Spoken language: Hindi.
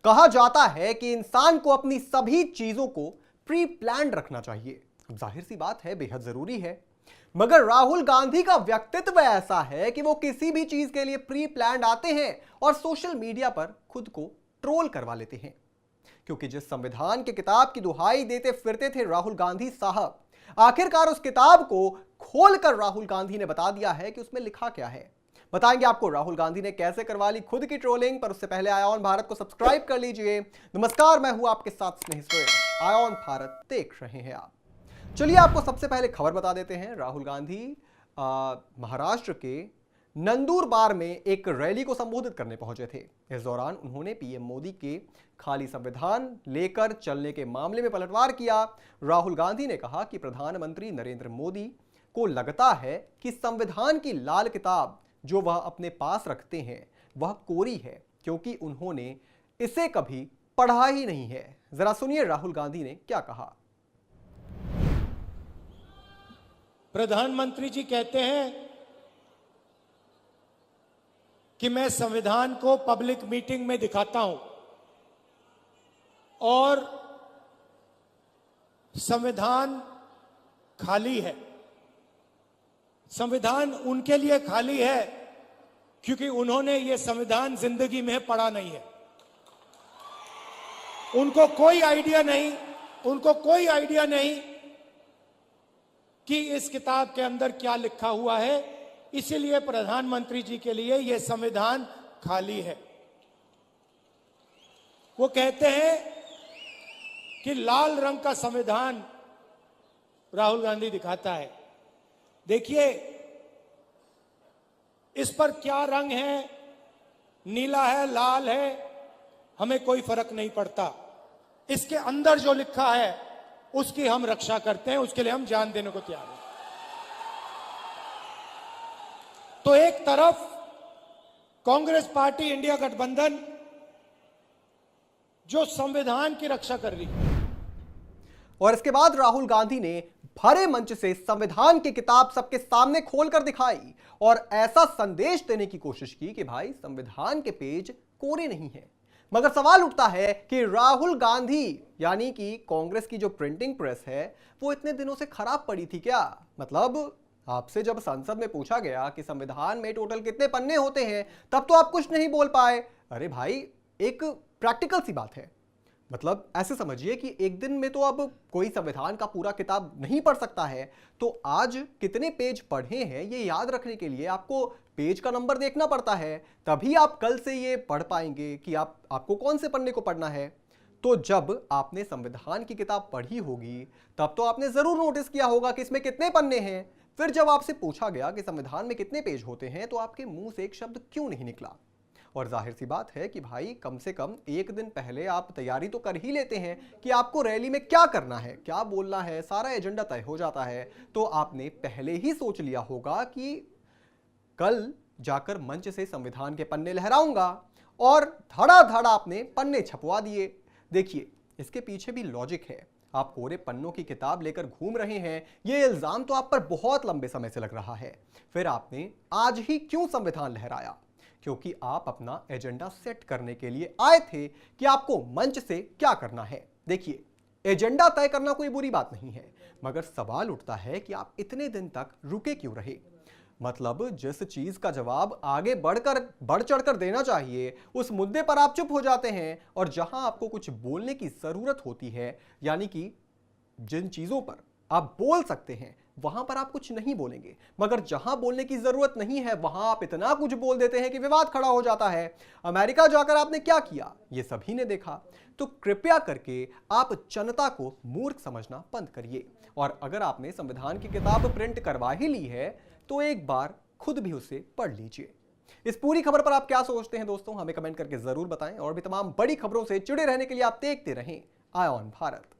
कहा जाता है कि इंसान को अपनी सभी चीजों को प्री प्लान्ड रखना चाहिए। अब जाहिर सी बात है, बेहद जरूरी है। मगर राहुल गांधी का व्यक्तित्व ऐसा है कि वो किसी भी चीज के लिए प्री प्लान्ड आते हैं और सोशल मीडिया पर खुद को ट्रोल करवा लेते हैं। क्योंकि जिस संविधान की किताब की दुहाई देते फिरते थे राहुल गांधी साहब, आखिरकार उस किताब को खोलकर राहुल गांधी ने बता दिया है कि उसमें लिखा क्या है। बताएंगे आपको राहुल गांधी ने कैसे करवा ली खुद की ट्रोलिंग, पर उससे पहले आय ऑन भारत को सब्सक्राइब कर लीजिए। नमस्कार, मैं हूं आपके साथ स्नेह सोरेन। आय ऑन भारत देख रहे हैं आप। चलिए आपको सबसे पहले खबर बता देते हैं। राहुल गांधी महाराष्ट्र के नंदुरबार में एक रैली को संबोधित करने पहुंचे थे। इस दौरान उन्होंने पीएम मोदी के खाली संविधान लेकर चलने के मामले में पलटवार किया। राहुल गांधी ने कहा कि प्रधानमंत्री नरेंद्र मोदी को लगता है कि संविधान की लाल किताब जो वह अपने पास रखते हैं वह कोरी है, क्योंकि उन्होंने इसे कभी पढ़ा ही नहीं है। जरा सुनिए राहुल गांधी ने क्या कहा। प्रधानमंत्री जी कहते हैं कि मैं संविधान को पब्लिक मीटिंग में दिखाता हूं और संविधान खाली है। संविधान उनके लिए खाली है क्योंकि उन्होंने ये संविधान जिंदगी में पढ़ा नहीं है। उनको कोई आइडिया नहीं कि इस किताब के अंदर क्या लिखा हुआ है। इसीलिए प्रधानमंत्री जी के लिए यह संविधान खाली है। वो कहते हैं कि लाल रंग का संविधान राहुल गांधी दिखाता है। देखिए इस पर क्या रंग है, नीला है, लाल है, हमें कोई फर्क नहीं पड़ता। इसके अंदर जो लिखा है उसकी हम रक्षा करते हैं, उसके लिए हम जान देने को तैयार हैं। तो एक तरफ कांग्रेस पार्टी इंडिया गठबंधन जो संविधान की रक्षा कर रही है, और इसके बाद राहुल गांधी ने भरे मंच से संविधान की किताब सबके सामने खोलकर दिखाई और ऐसा संदेश देने की कोशिश की कि भाई संविधान के पेज कोरे नहीं है। मगर सवाल उठता है कि राहुल गांधी यानी कि कांग्रेस की जो प्रिंटिंग प्रेस है वो इतने दिनों से खराब पड़ी थी क्या? मतलब आपसे जब संसद में पूछा गया कि संविधान में टोटल कितने पन्ने होते हैं, तब तो आप कुछ नहीं बोल पाए। अरे भाई, एक प्रैक्टिकल सी बात है। मतलब ऐसे समझिए कि एक दिन में तो अब कोई संविधान का पूरा किताब नहीं पढ़ सकता है, तो आज कितने पेज पढ़े हैं ये याद रखने के लिए आपको पेज का नंबर देखना पड़ता है। तभी आप कल से ये पढ़ पाएंगे कि आपको कौन से पन्ने को पढ़ना है। तो जब आपने संविधान की किताब पढ़ी होगी तब तो आपने जरूर नोटिस किया होगा कि इसमें कितने पन्ने हैं। फिर जब आपसे पूछा गया कि संविधान में कितने पेज होते हैं तो आपके मुंह से एक शब्द क्यों नहीं निकला? और जाहिर सी बात है कि भाई कम से कम एक दिन पहले आप तैयारी तो कर ही लेते हैं कि आपको रैली में क्या करना है, क्या बोलना है, सारा एजेंडा तय हो जाता है। तो आपने पहले ही सोच लिया होगा कि कल जाकर मंच से संविधान के पन्ने लहराऊंगा, और धड़ाधड़ आपने पन्ने छपवा दिए। देखिए इसके पीछे भी लॉजिक है। आप कोरे पन्नों की किताब लेकर घूम रहे हैं, यह इल्जाम तो आप पर बहुत लंबे समय से लग रहा है। फिर आपने आज ही क्यों संविधान लहराया? क्योंकि आप अपना एजेंडा सेट करने के लिए आए थे कि आपको मंच से क्या करना है। देखिए एजेंडा तय करना कोई बुरी बात नहीं है, मगर सवाल उठता है कि आप इतने दिन तक रुके क्यों रहे? मतलब जिस चीज का जवाब आगे बढ़ चढ़कर देना चाहिए उस मुद्दे पर आप चुप हो जाते हैं, और जहां आपको कुछ बोलने की जरूरत होती है, यानी कि जिन चीजों पर आप बोल सकते हैं वहां पर आप कुछ नहीं बोलेंगे। मगर जहां बोलने की जरूरत नहीं है वहां आप इतना कुछ बोल देते हैं कि विवाद खड़ा हो जाता है। अमेरिका जाकर आपने क्या किया ये सभी ने देखा। तो कृपया करके आप जनता को मूर्ख समझना बंद करिए, और अगर आपने संविधान की किताब प्रिंट करवा ही ली है तो एक बार खुद भी उसे पढ़ लीजिए। इस पूरी खबर पर आप क्या सोचते हैं दोस्तों, हमें कमेंट करके जरूर बताएं, और भी तमाम बड़ी खबरों से जुड़े रहने के लिए आप देखते रहें आय ऑन भारत।